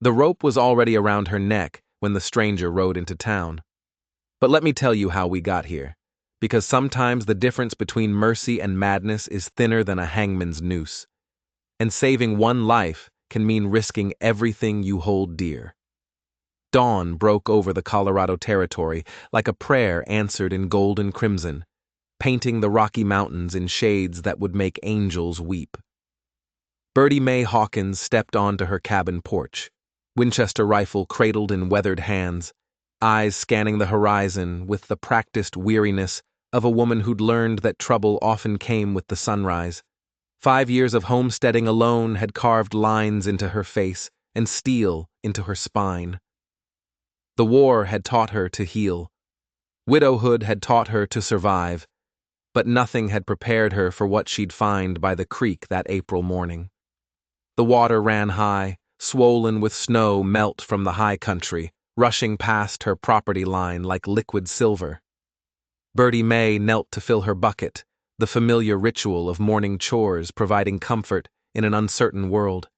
The rope was already around her neck when the stranger rode into town. But let me tell you how we got here, because sometimes the difference between mercy and madness is thinner than a hangman's noose, and saving one life can mean risking everything you hold dear. Dawn broke over the Colorado Territory like a prayer answered in gold and crimson, painting the Rocky Mountains in shades that would make angels weep. Birdie May Hawkins stepped onto her cabin porch, Winchester rifle cradled in weathered hands, eyes scanning the horizon with the practiced weariness of a woman who'd learned that trouble often came with the sunrise. 5 years of homesteading alone had carved lines into her face and steel into her spine. The war had taught her to heal. Widowhood had taught her to survive, but nothing had prepared her for what she'd find by the creek that April morning. The water ran high, swollen with snow melt from the high country, rushing past her property line like liquid silver. Birdie May knelt to fill her bucket, the familiar ritual of morning chores providing comfort in an uncertain world.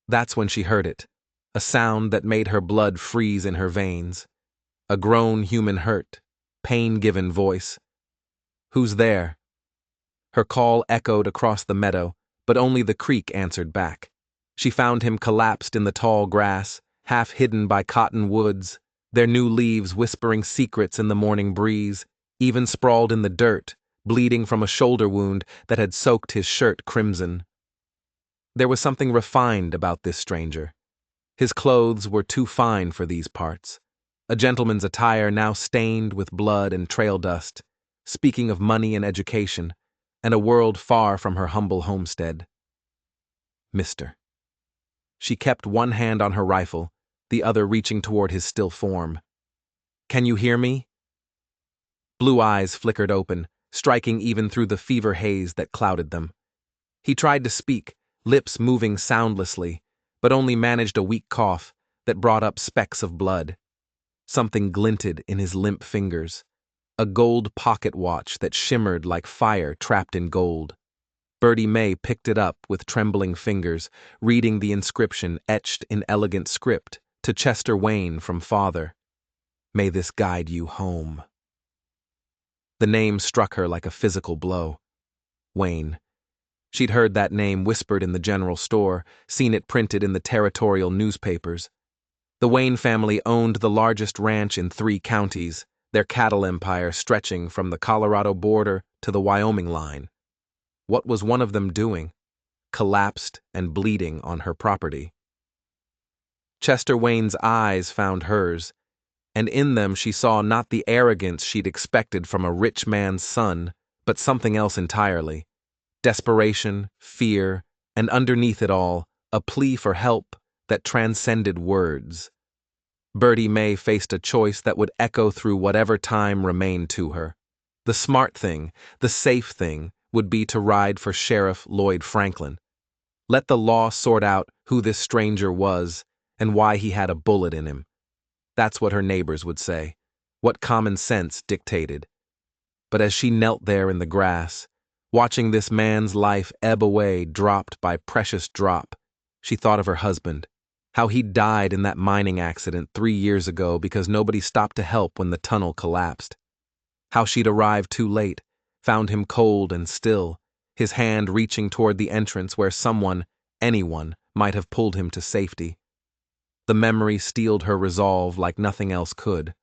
That's when she heard it, a sound that made her blood freeze in her veins. A grown human hurt, pain-given voice. "Who's there?" Her call echoed across the meadow, but only the creek answered back. She found him collapsed in the tall grass, half hidden by cottonwoods, their new leaves whispering secrets in the morning breeze, even sprawled in the dirt, bleeding from a shoulder wound that had soaked his shirt crimson. There was something refined about this stranger. His clothes were too fine for these parts, a gentleman's attire now stained with blood and trail dust, speaking of money and education, and a world far from her humble homestead. Mister. She kept one hand on her rifle, the other reaching toward his still form. "Can you hear me?" Blue eyes flickered open, striking even through the fever haze that clouded them. He tried to speak, lips moving soundlessly, but only managed a weak cough that brought up specks of blood. Something glinted in his limp fingers, a gold pocket watch that shimmered like fire trapped in gold. Birdie May picked it up with trembling fingers, reading the inscription etched in elegant script to Chester Wayne from father. "May this guide you home." The name struck her like a physical blow. Wayne. She'd heard that name whispered in the general store, seen it printed in the territorial newspapers. The Wayne family owned the largest ranch in 3 counties, their cattle empire stretching from the Colorado border to the Wyoming line. What was one of them doing? Collapsed and bleeding on her property. Chester Wayne's eyes found hers, and in them she saw not the arrogance she'd expected from a rich man's son, but something else entirely. Desperation, fear, and underneath it all, a plea for help that transcended words. Birdie May faced a choice that would echo through whatever time remained to her. The smart thing, the safe thing, would be to ride for Sheriff Lloyd Franklin. Let the law sort out who this stranger was and why he had a bullet in him. That's what her neighbors would say, what common sense dictated. But as she knelt there in the grass, watching this man's life ebb away dropped by precious drop, she thought of her husband, how he'd died in that mining accident 3 years ago because nobody stopped to help when the tunnel collapsed. How she'd arrived too late, found him cold and still, his hand reaching toward the entrance where someone, anyone, might have pulled him to safety. The memory steeled her resolve like nothing else could.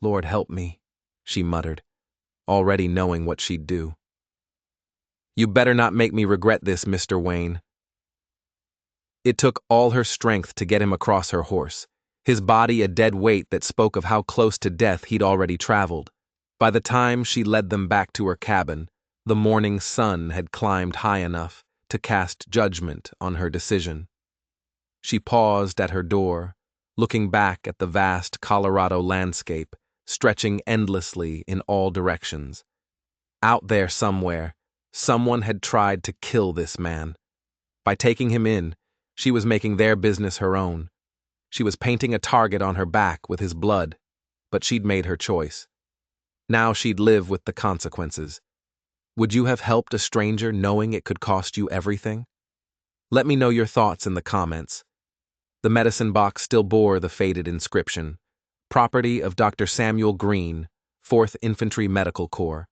"Lord help me," she muttered, already knowing what she'd do. "You better not make me regret this, Mr. Wayne." It took all her strength to get him across her horse, his body a dead weight that spoke of how close to death he'd already traveled. By the time she led them back to her cabin, the morning sun had climbed high enough to cast judgment on her decision. She paused at her door, looking back at the vast Colorado landscape, stretching endlessly in all directions. Out there somewhere, someone had tried to kill this man. By taking him in, she was making their business her own. She was painting a target on her back with his blood, but she'd made her choice. Now she'd live with the consequences. Would you have helped a stranger knowing it could cost you everything? Let me know your thoughts in the comments. The medicine box still bore the faded inscription, "Property of Dr. Samuel Green, 4th Infantry Medical Corps."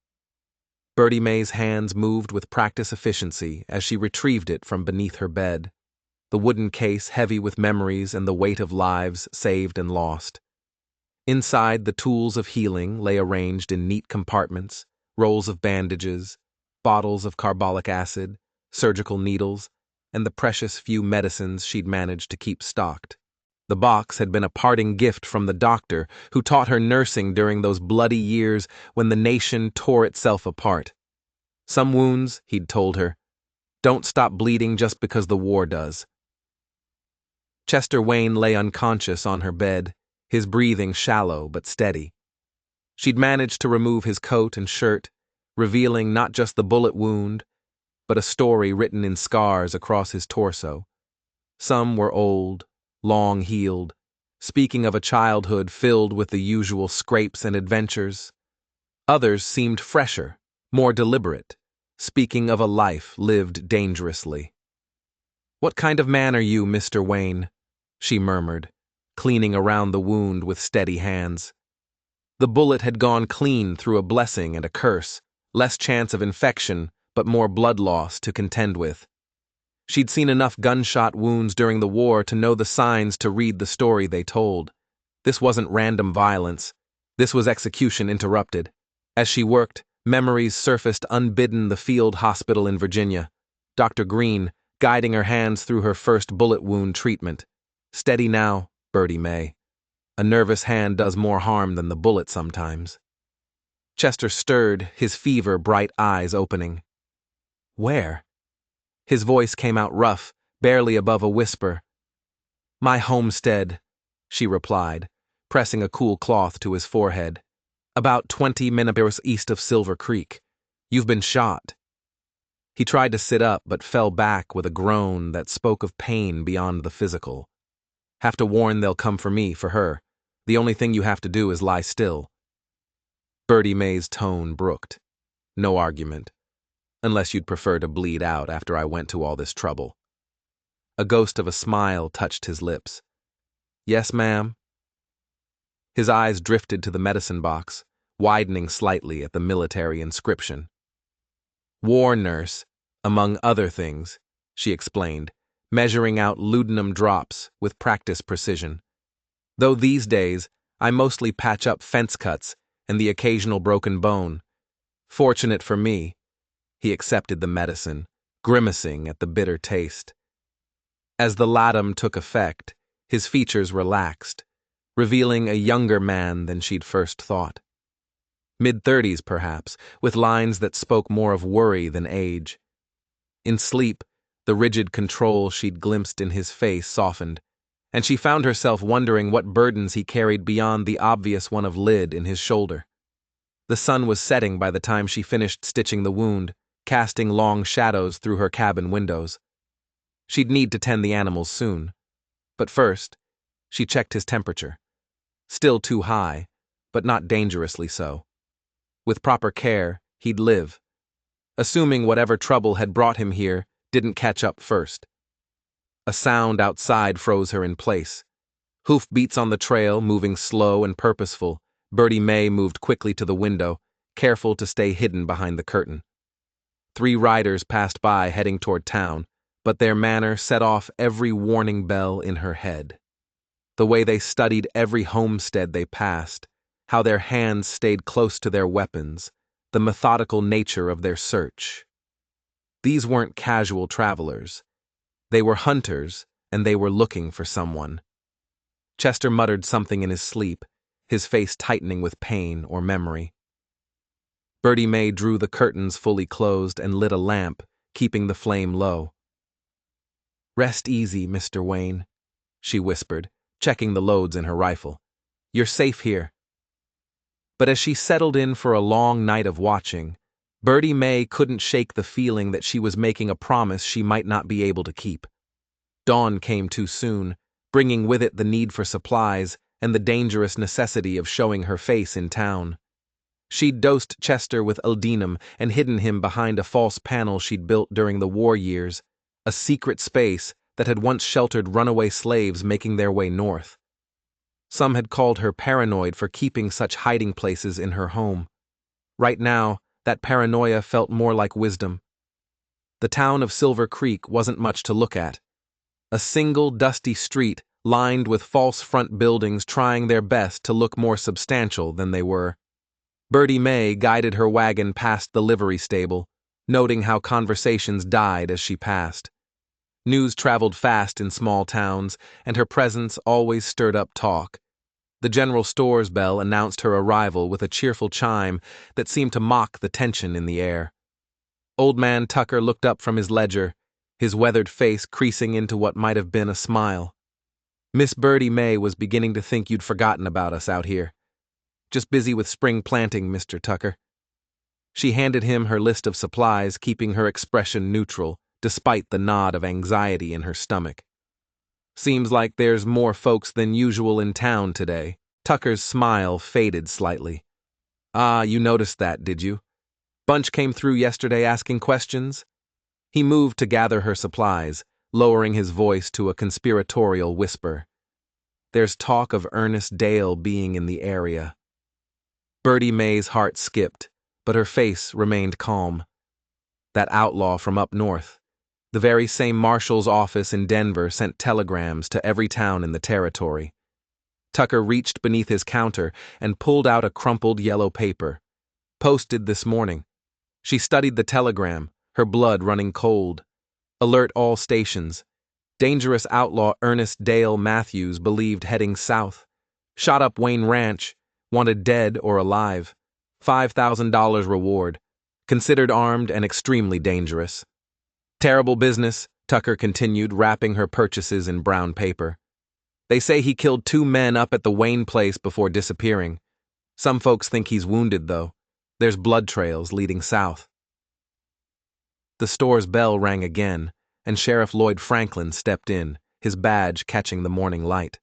Birdie May's hands moved with practice efficiency as she retrieved it from beneath her bed, the wooden case heavy with memories and the weight of lives saved and lost. Inside, the tools of healing lay arranged in neat compartments, rolls of bandages, bottles of carbolic acid, surgical needles, and the precious few medicines she'd managed to keep stocked. The box had been a parting gift from the doctor who taught her nursing during those bloody years when the nation tore itself apart. Some wounds, he'd told her, don't stop bleeding just because the war does. Chester Wayne lay unconscious on her bed, his breathing shallow but steady. She'd managed to remove his coat and shirt, revealing not just the bullet wound, but a story written in scars across his torso. Some were old, long-healed, speaking of a childhood filled with the usual scrapes and adventures. Others seemed fresher, more deliberate, speaking of a life lived dangerously. "What kind of man are you, Mr. Wayne?" she murmured, cleaning around the wound with steady hands. The bullet had gone clean through a blessing and a curse, less chance of infection, but more blood loss to contend with. She'd seen enough gunshot wounds during the war to know the signs to read the story they told. This wasn't random violence. This was execution interrupted. As she worked, memories surfaced unbidden: the field hospital in Virginia, Dr. Green guiding her hands through her first bullet wound treatment. "Steady now, Birdie May. A nervous hand does more harm than the bullet sometimes." Chester stirred, his fever-bright eyes opening. "Where?" His voice came out rough, barely above a whisper. "My homestead," she replied, pressing a cool cloth to his forehead. "About 20 minutes east of Silver Creek. You've been shot." He tried to sit up but fell back with a groan that spoke of pain beyond the physical. "Have to warn they'll come for me, for her. The only thing you have to do is lie still." Birdie May's tone brooked. "No argument. Unless you'd prefer to bleed out after I went to all this trouble." A ghost of a smile touched his lips. "Yes, ma'am." His eyes drifted to the medicine box, widening slightly at the military inscription. "War nurse, among other things," she explained, measuring out laudanum drops with practice precision. "Though these days, I mostly patch up fence cuts and the occasional broken bone. Fortunate for me." He accepted the medicine, grimacing at the bitter taste. As the laudum took effect, his features relaxed, revealing a younger man than she'd first thought. Mid-30s, perhaps, with lines that spoke more of worry than age. In sleep, the rigid control she'd glimpsed in his face softened, and she found herself wondering what burdens he carried beyond the obvious one of lid in his shoulder. The sun was setting by the time she finished stitching the wound, casting long shadows through her cabin windows. She'd need to tend the animals soon. But first, she checked his temperature. Still too high, but not dangerously so. With proper care, he'd live, assuming whatever trouble had brought him here didn't catch up first. A sound outside froze her in place. Hoofbeats on the trail, moving slow and purposeful. Birdie May moved quickly to the window, careful to stay hidden behind the curtain. 3 riders passed by heading toward town, but their manner set off every warning bell in her head. The way they studied every homestead they passed, how their hands stayed close to their weapons, the methodical nature of their search. These weren't casual travelers. They were hunters, and they were looking for someone. Chester muttered something in his sleep, his face tightening with pain or memory. Birdie May drew the curtains fully closed and lit a lamp, keeping the flame low. "Rest easy, Mr. Wayne," she whispered, checking the loads in her rifle. "You're safe here." But as she settled in for a long night of watching, Birdie May couldn't shake the feeling that she was making a promise she might not be able to keep. Dawn came too soon, bringing with it the need for supplies and the dangerous necessity of showing her face in town. She'd dosed Chester with laudanum and hidden him behind a false panel she'd built during the war years, a secret space that had once sheltered runaway slaves making their way north. Some had called her paranoid for keeping such hiding places in her home. Right now, that paranoia felt more like wisdom. The town of Silver Creek wasn't much to look at. A single dusty street lined with false front buildings trying their best to look more substantial than they were. Birdie May guided her wagon past the livery stable, noting how conversations died as she passed. News traveled fast in small towns, and her presence always stirred up talk. The general store's bell announced her arrival with a cheerful chime that seemed to mock the tension in the air. Old Man Tucker looked up from his ledger, his weathered face creasing into what might have been a smile. Miss Birdie May was beginning to think you'd forgotten about us out here. Just busy with spring planting, Mr. Tucker. She handed him her list of supplies, keeping her expression neutral, despite the nod of anxiety in her stomach. Seems like there's more folks than usual in town today. Tucker's smile faded slightly. Ah, you noticed that, did you? Bunch came through yesterday asking questions? He moved to gather her supplies, lowering his voice to a conspiratorial whisper. There's talk of Ernest Dale being in the area. Birdie May's heart skipped, but her face remained calm. That outlaw from up north. The very same marshal's office in Denver sent telegrams to every town in the territory. Tucker reached beneath his counter and pulled out a crumpled yellow paper. Posted this morning. She studied the telegram, her blood running cold. Alert all stations. Dangerous outlaw Ernest Dale Matthews believed heading south. Shot up Wayne Ranch, wanted dead or alive. $5,000 reward. Considered armed and extremely dangerous. Terrible business, Tucker continued, wrapping her purchases in brown paper. They say he killed 2 men up at the Wayne place before disappearing. Some folks think he's wounded, though. There's blood trails leading south. The store's bell rang again, and Sheriff Lloyd Franklin stepped in, his badge catching the morning light.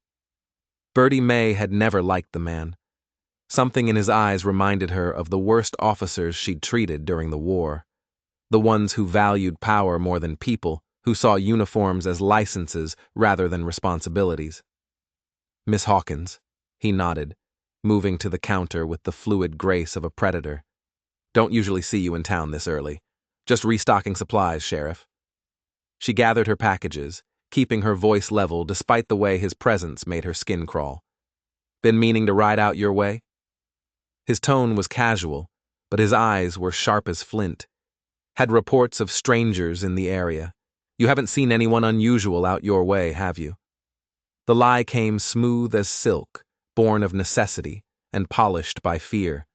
Birdie May had never liked the man. Something in his eyes reminded her of the worst officers she'd treated during the war. The ones who valued power more than people, who saw uniforms as licenses rather than responsibilities. Miss Hawkins, he nodded, moving to the counter with the fluid grace of a predator. Don't usually see you in town this early. Just restocking supplies, Sheriff. She gathered her packages, keeping her voice level despite the way his presence made her skin crawl. Been meaning to ride out your way? His tone was casual, but his eyes were sharp as flint. Had reports of strangers in the area. You haven't seen anyone unusual out your way, have you? The lie came smooth as silk, born of necessity, and polished by fear.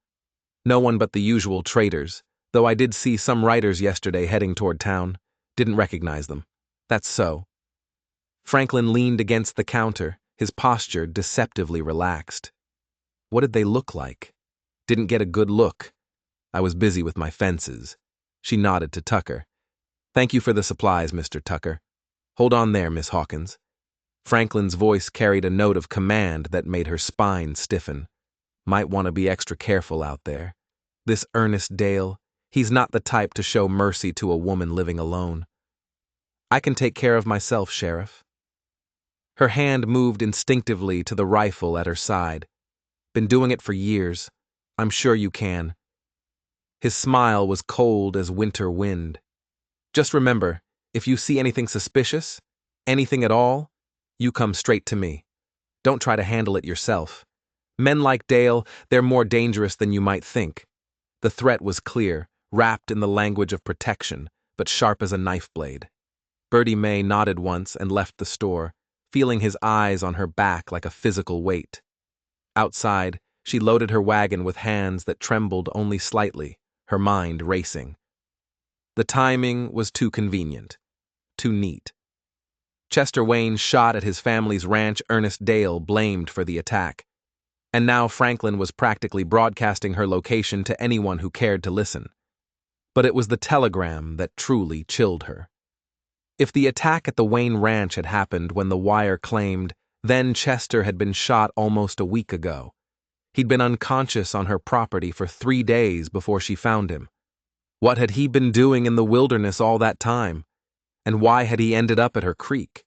No one but the usual traitors, though I did see some riders yesterday heading toward town. Didn't recognize them. That's so. Franklin leaned against the counter, his posture deceptively relaxed. What did they look like? Didn't get a good look. I was busy with my fences. She nodded to Tucker. Thank you for the supplies, Mr. Tucker. Hold on there, Miss Hawkins. Franklin's voice carried a note of command that made her spine stiffen. Might want to be extra careful out there. This Ernest Dale, he's not the type to show mercy to a woman living alone. I can take care of myself, Sheriff. Her hand moved instinctively to the rifle at her side. Been doing it for years. I'm sure you can. His smile was cold as winter wind. Just remember, if you see anything suspicious, anything at all, you come straight to me. Don't try to handle it yourself. Men like Dale, they're more dangerous than you might think. The threat was clear, wrapped in the language of protection, but sharp as a knife blade. Birdie May nodded once and left the store, feeling his eyes on her back like a physical weight. Outside, she loaded her wagon with hands that trembled only slightly, her mind racing. The timing was too convenient, too neat. Chester Wayne's shot at his family's ranch Ernest Dale blamed for the attack, and now Franklin was practically broadcasting her location to anyone who cared to listen. But it was the telegram that truly chilled her. If the attack at the Wayne Ranch had happened when the wire claimed, then Chester had been shot almost a week ago. He'd been unconscious on her property for 3 days before she found him. What had he been doing in the wilderness all that time? And why had he ended up at her creek?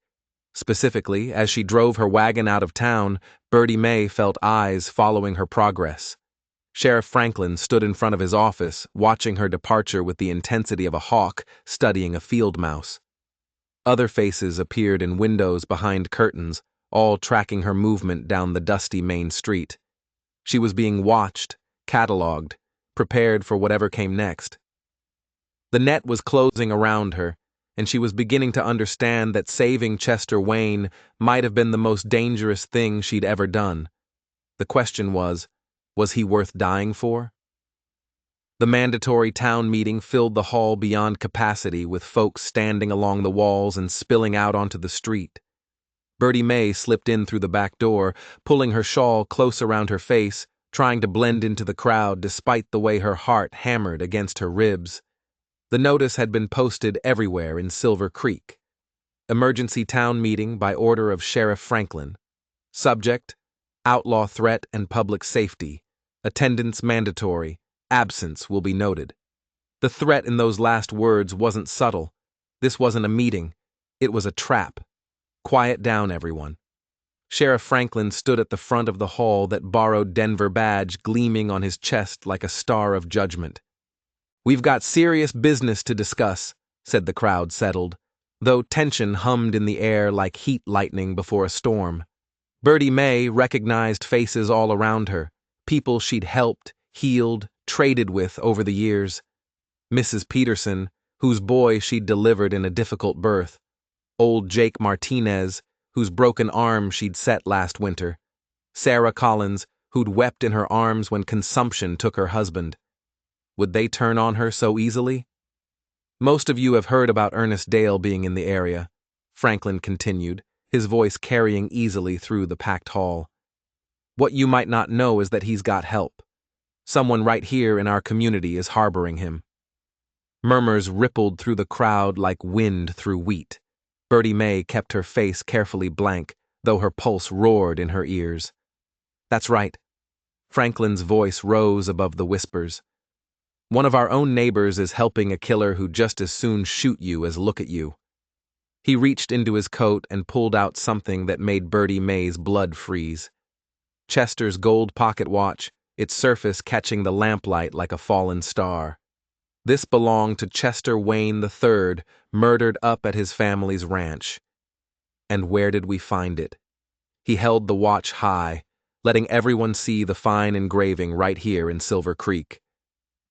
Specifically, as she drove her wagon out of town, Birdie May felt eyes following her progress. Sheriff Franklin stood in front of his office, watching her departure with the intensity of a hawk studying a field mouse. Other faces appeared in windows behind curtains, all tracking her movement down the dusty main street. She was being watched, catalogued, prepared for whatever came next. The net was closing around her, and she was beginning to understand that saving Chester Wayne might have been the most dangerous thing she'd ever done. The question was he worth dying for? The mandatory town meeting filled the hall beyond capacity, with folks standing along the walls and spilling out onto the street. Birdie May slipped in through the back door, pulling her shawl close around her face, trying to blend into the crowd despite the way her heart hammered against her ribs. The notice had been posted everywhere in Silver Creek. Emergency town meeting by order of Sheriff Franklin. Subject: outlaw threat and public safety. Attendance mandatory. Absence will be noted. The threat in those last words wasn't subtle. This wasn't a meeting. It was a trap. Quiet down, everyone. Sheriff Franklin stood at the front of the hall, that borrowed Denver badge gleaming on his chest like a star of judgment. "We've got serious business to discuss," said the crowd settled, though tension hummed in the air like heat lightning before a storm. Birdie May recognized faces all around her, people she'd helped, healed, traded with over the years. Mrs. Peterson, whose boy she'd delivered in a difficult birth. Old Jake Martinez, whose broken arm she'd set last winter. Sarah Collins, who'd wept in her arms when consumption took her husband. Would they turn on her so easily? "Most of you have heard about Ernest Dale being in the area," Franklin continued, his voice carrying easily through the packed hall. "What you might not know is that he's got help. Someone right here in our community is harboring him." Murmurs rippled through the crowd like wind through wheat. Birdie May kept her face carefully blank, though her pulse roared in her ears. "That's right." Franklin's voice rose above the whispers. "One of our own neighbors is helping a killer who'd just as soon shoot you as look at you." He reached into his coat and pulled out something that made Birdie May's blood freeze. Chester's gold pocket watch, its surface catching the lamplight like a fallen star. This belonged to Chester Wayne III, murdered up at his family's ranch. And where did we find it? He held the watch high, letting everyone see the fine engraving right here in Silver Creek.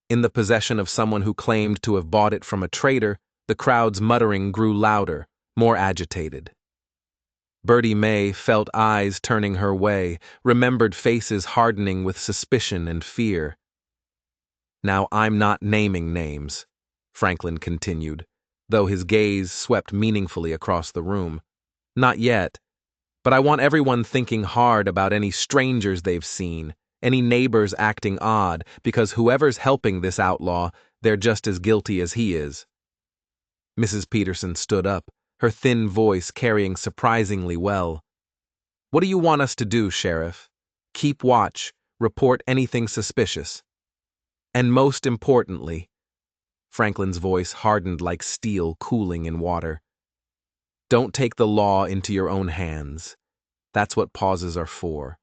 In the possession of someone who claimed to have bought it from a traitor, the crowd's muttering grew louder, more agitated. Birdie May felt eyes turning her way, remembered faces hardening with suspicion and fear. "Now, I'm not naming names," Franklin continued, though his gaze swept meaningfully across the room. "Not yet, but I want everyone thinking hard about any strangers they've seen, any neighbors acting odd, because whoever's helping this outlaw, they're just as guilty as he is." Mrs. Peterson stood up, her thin voice carrying surprisingly well. "What do you want us to do, Sheriff? Keep watch, report anything suspicious. And most importantly," Franklin's voice hardened like steel cooling in water, "don't take the law into your own hands. That's what pauses are for."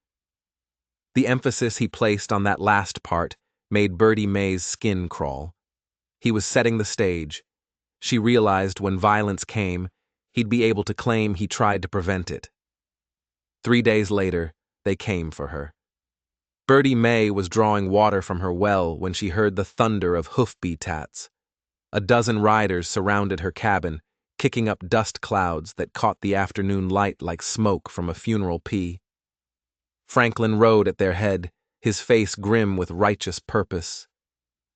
The emphasis he placed on that last part made Birdie May's skin crawl. He was setting the stage. She realized when violence came, he'd be able to claim he tried to prevent it. 3 days later, they came for her. Birdie May was drawing water from her well when she heard the thunder of hoofbeats. A dozen riders surrounded her cabin, kicking up dust clouds that caught the afternoon light like smoke from a funeral pea. Franklin rode at their head, his face grim with righteous purpose.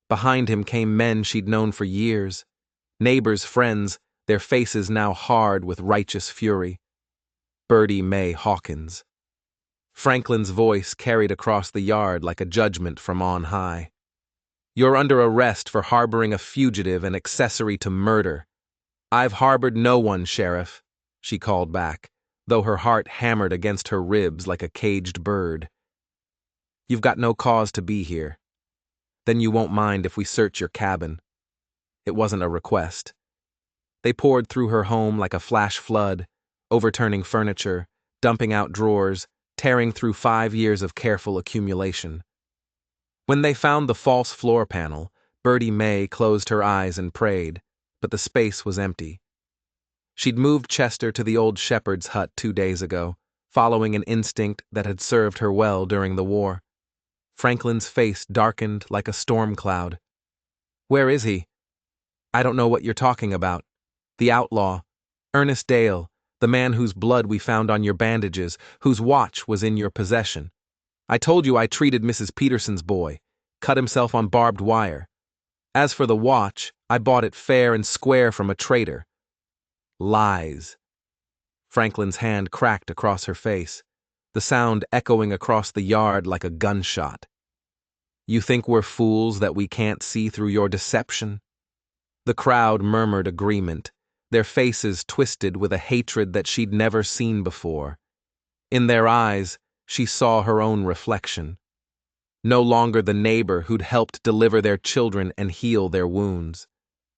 Behind him came men she'd known for years, neighbors, friends, their faces now hard with righteous fury. Birdie May Hawkins. Franklin's voice carried across the yard like a judgment from on high. "You're under arrest for harboring a fugitive and accessory to murder." "I've harbored no one, Sheriff," she called back, though her heart hammered against her ribs like a caged bird. "You've got no cause to be here. Then you won't mind if we search your cabin." It wasn't a request. They poured through her home like a flash flood, overturning furniture, dumping out drawers, tearing through 5 years of careful accumulation. When they found the false floor panel, Birdie May closed her eyes and prayed, but the space was empty. She'd moved Chester to the old shepherd's hut 2 days ago, following an instinct that had served her well during the war. Franklin's face darkened like a storm cloud. "Where is he?" "I don't know what you're talking about." "The outlaw. Ernest Dale, the man whose blood we found on your bandages, whose watch was in your possession. I told you I treated Mrs. Peterson's boy, cut himself on barbed wire. As for the watch, I bought it fair and square from a traitor." Lies. Franklin's hand cracked across her face, the sound echoing across the yard like a gunshot. "You think we're fools that we can't see through your deception?" The crowd murmured agreement, their faces twisted with a hatred that she'd never seen before. In their eyes, she saw her own reflection. No longer the neighbor who'd helped deliver their children and heal their wounds.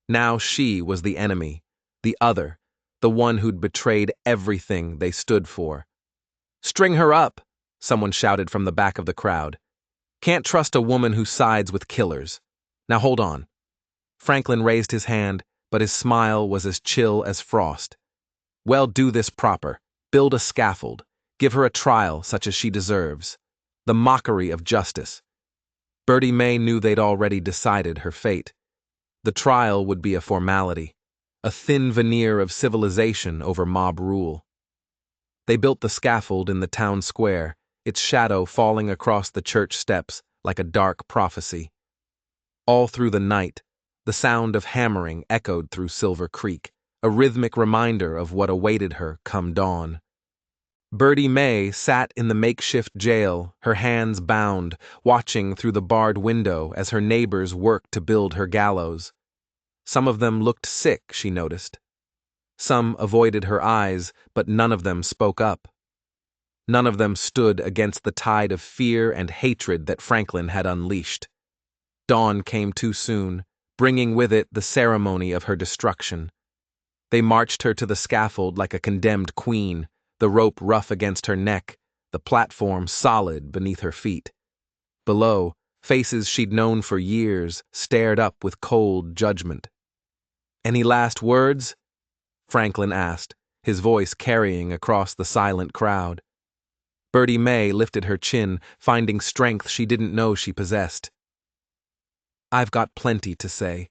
Now she was the enemy, the other, the one who'd betrayed everything they stood for. "String her up!" someone shouted from the back of the crowd. "Can't trust a woman who sides with killers. Now hold on." Franklin raised his hand, but his smile was as chill as frost. "Well, do this proper. Build a scaffold. Give her a trial such as she deserves. The mockery of justice." Birdie May knew they'd already decided her fate. The trial would be a formality, a thin veneer of civilization over mob rule. They built the scaffold in the town square, its shadow falling across the church steps like a dark prophecy. All through the night, the sound of hammering echoed through Silver Creek, a rhythmic reminder of what awaited her come dawn. Birdie May sat in the makeshift jail, her hands bound, watching through the barred window as her neighbors worked to build her gallows. Some of them looked sick, she noticed. Some avoided her eyes, but none of them spoke up. None of them stood against the tide of fear and hatred that Franklin had unleashed. Dawn came too soon, bringing with it the ceremony of her destruction. They marched her to the scaffold like a condemned queen, the rope rough against her neck, the platform solid beneath her feet. Below, faces she'd known for years stared up with cold judgment. "Any last words?" Franklin asked, his voice carrying across the silent crowd. Birdie May lifted her chin, finding strength she didn't know she possessed. "I've got plenty to say.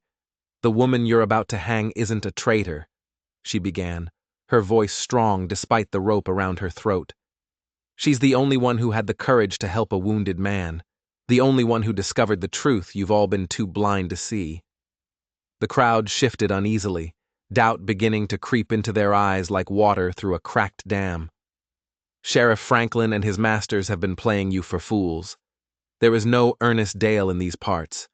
The woman you're about to hang isn't a traitor," she began, her voice strong despite the rope around her throat. "She's the only one who had the courage to help a wounded man, the only one who discovered the truth you've all been too blind to see." The crowd shifted uneasily, doubt beginning to creep into their eyes like water through a cracked dam. "Sheriff Franklin and his masters have been playing you for fools. There is no Ernest Dale in these parts.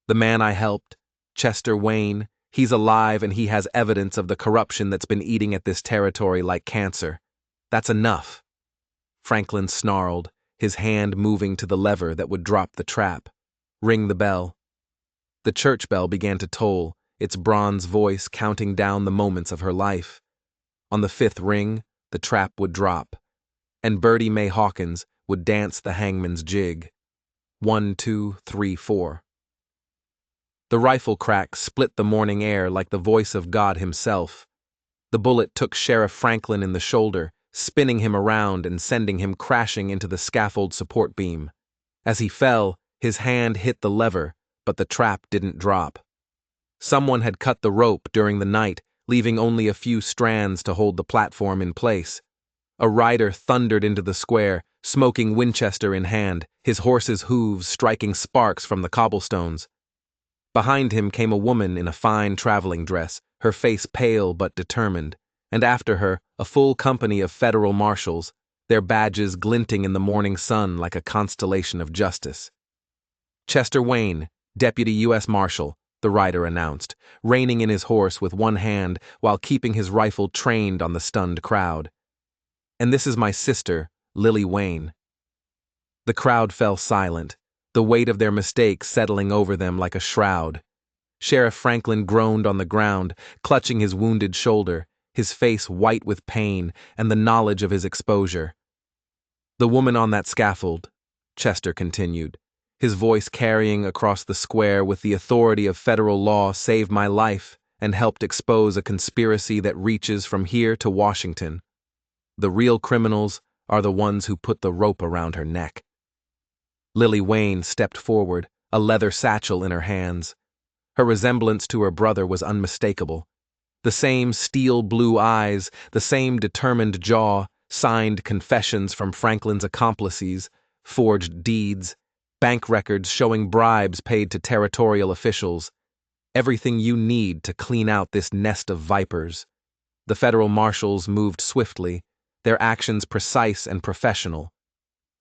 The man I helped, Chester Wayne, he's alive and he has evidence of the corruption that's been eating at this territory like cancer. That's enough." Franklin snarled, his hand moving to the lever that would drop the trap. "Ring the bell." The church bell began to toll, its bronze voice counting down the moments of her life. On the 5th ring, the trap would drop, and Birdie May Hawkins would dance the hangman's jig. 1, 2, 3, 4. The rifle crack split the morning air like the voice of God himself. The bullet took Sheriff Franklin in the shoulder, spinning him around and sending him crashing into the scaffold support beam. As he fell, his hand hit the lever, but the trap didn't drop. Someone had cut the rope during the night, leaving only a few strands to hold the platform in place. A rider thundered into the square, smoking Winchester in hand, his horse's hooves striking sparks from the cobblestones. Behind him came a woman in a fine traveling dress, her face pale but determined, and after her, a full company of federal marshals, their badges glinting in the morning sun like a constellation of justice. "Chester Wayne, Deputy U.S. Marshal," the rider announced, reining in his horse with one hand while keeping his rifle trained on the stunned crowd. "And this is my sister, Lily Wayne." The crowd fell silent, the weight of their mistake settling over them like a shroud. Sheriff Franklin groaned on the ground, clutching his wounded shoulder, his face white with pain and the knowledge of his exposure. "The woman on that scaffold," Chester continued, his voice carrying across the square with the authority of federal law, saved my life and helped expose a conspiracy that reaches from here to Washington. The real criminals are the ones who put the rope around her neck. Lily Wayne stepped forward, a leather satchel in her hands. Her resemblance to her brother was unmistakable. The same steel-blue eyes, the same determined jaw, signed confessions from Franklin's accomplices, forged deeds, bank records showing bribes paid to territorial officials. Everything you need to clean out this nest of vipers. The federal marshals moved swiftly, their actions precise and professional.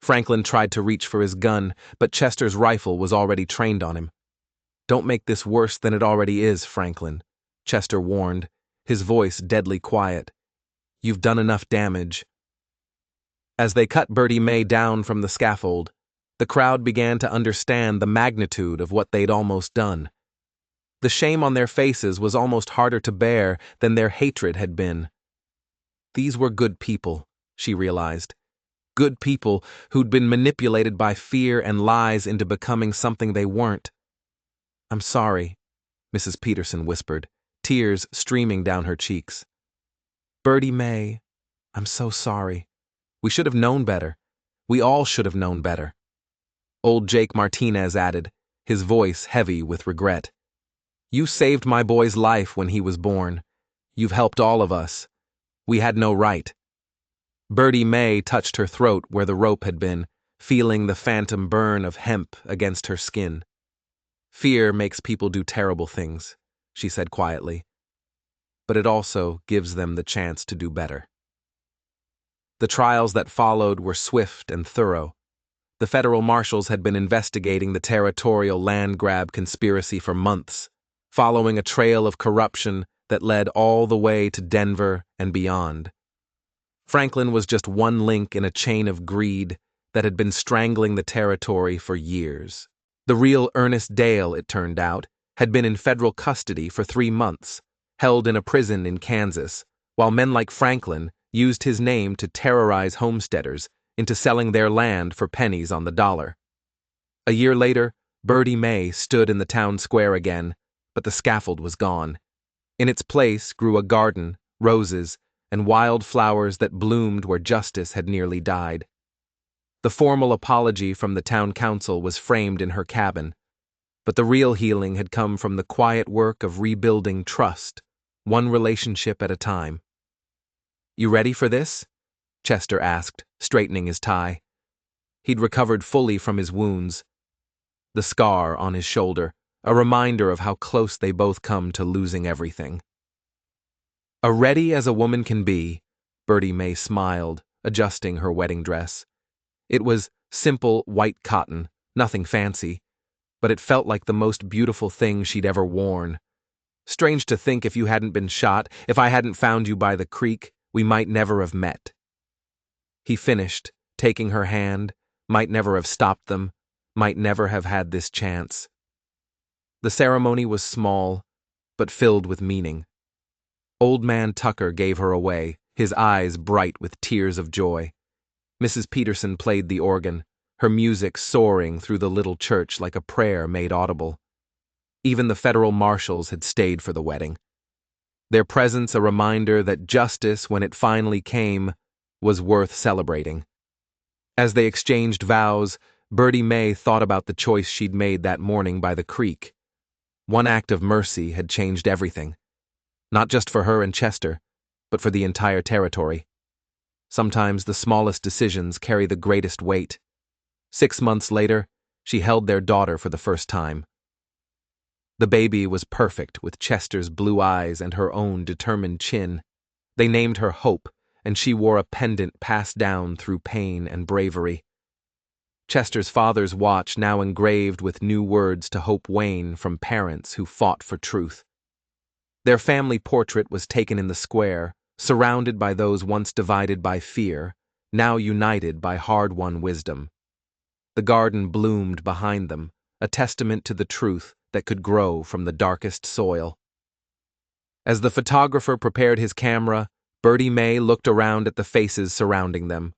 Franklin tried to reach for his gun, but Chester's rifle was already trained on him. "Don't make this worse than it already is, Franklin," Chester warned, his voice deadly quiet. "You've done enough damage." As they cut Birdie May down from the scaffold, the crowd began to understand the magnitude of what they'd almost done. The shame on their faces was almost harder to bear than their hatred had been. These were good people, she realized. Good people who'd been manipulated by fear and lies into becoming something they weren't. "I'm sorry," Mrs. Peterson whispered, tears streaming down her cheeks. "Birdie May, I'm so sorry. We should have known better. We all should have known better." Old Jake Martinez added, his voice heavy with regret. "You saved my boy's life when he was born. You've helped all of us. We had no right." Birdie May touched her throat where the rope had been, feeling the phantom burn of hemp against her skin. "Fear makes people do terrible things," she said quietly. "But it also gives them the chance to do better." The trials that followed were swift and thorough. The federal marshals had been investigating the territorial land grab conspiracy for months, following a trail of corruption that led all the way to Denver and beyond. Franklin was just one link in a chain of greed that had been strangling the territory for years. The real Ernest Dale, it turned out, had been in federal custody for 3 months, held in a prison in Kansas, while men like Franklin used his name to terrorize homesteaders into selling their land for pennies on the dollar. A year later, Birdie May stood in the town square again, but the scaffold was gone. In its place grew a garden, roses, and wild flowers that bloomed where justice had nearly died. The formal apology from the town council was framed in her cabin, but the real healing had come from the quiet work of rebuilding trust, one relationship at a time. "You ready for this?" Chester asked, straightening his tie. He'd recovered fully from his wounds. The scar on his shoulder, a reminder of how close they both come to losing everything. "Ready as a woman can be," Birdie May smiled, adjusting her wedding dress. It was simple white cotton, nothing fancy, but it felt like the most beautiful thing she'd ever worn. "Strange to think if you hadn't been shot, if I hadn't found you by the creek, we might never have met." He finished, taking her hand, might never have stopped them, might never have had this chance. The ceremony was small, but filled with meaning. Old Man Tucker gave her away, his eyes bright with tears of joy. Mrs. Peterson played the organ, her music soaring through the little church like a prayer made audible. Even the federal marshals had stayed for the wedding. Their presence a reminder that justice, when it finally came, was worth celebrating. As they exchanged vows, Birdie May thought about the choice she'd made that morning by the creek. One act of mercy had changed everything. Not just for her and Chester, but for the entire territory. Sometimes the smallest decisions carry the greatest weight. 6 months later, she held their daughter for the first time. The baby was perfect with Chester's blue eyes and her own determined chin. They named her Hope, and she wore a pendant passed down through pain and bravery. Chester's father's watch now engraved with new words to Hope Wayne from parents who fought for truth. Their family portrait was taken in the square, surrounded by those once divided by fear, now united by hard-won wisdom. The garden bloomed behind them, a testament to the truth that could grow from the darkest soil. As the photographer prepared his camera, Birdie May looked around at the faces surrounding them.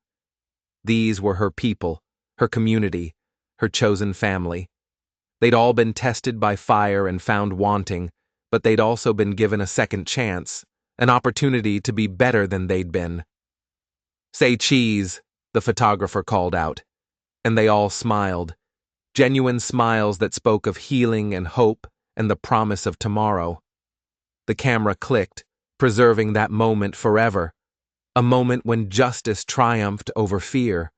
These were her people, her community, her chosen family. They'd all been tested by fire and found wanting, but they'd also been given a second chance, an opportunity to be better than they'd been. "Say cheese," the photographer called out, and they all smiled, genuine smiles that spoke of healing and hope and the promise of tomorrow. The camera clicked, preserving that moment forever, a moment when justice triumphed over fear,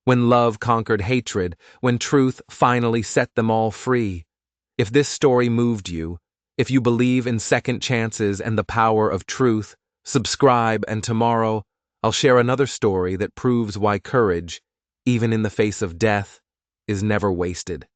when love conquered hatred, when truth finally set them all free. If this story moved you, if you believe in second chances and the power of truth, subscribe, and tomorrow I'll share another story that proves why courage, even in the face of death, is never wasted.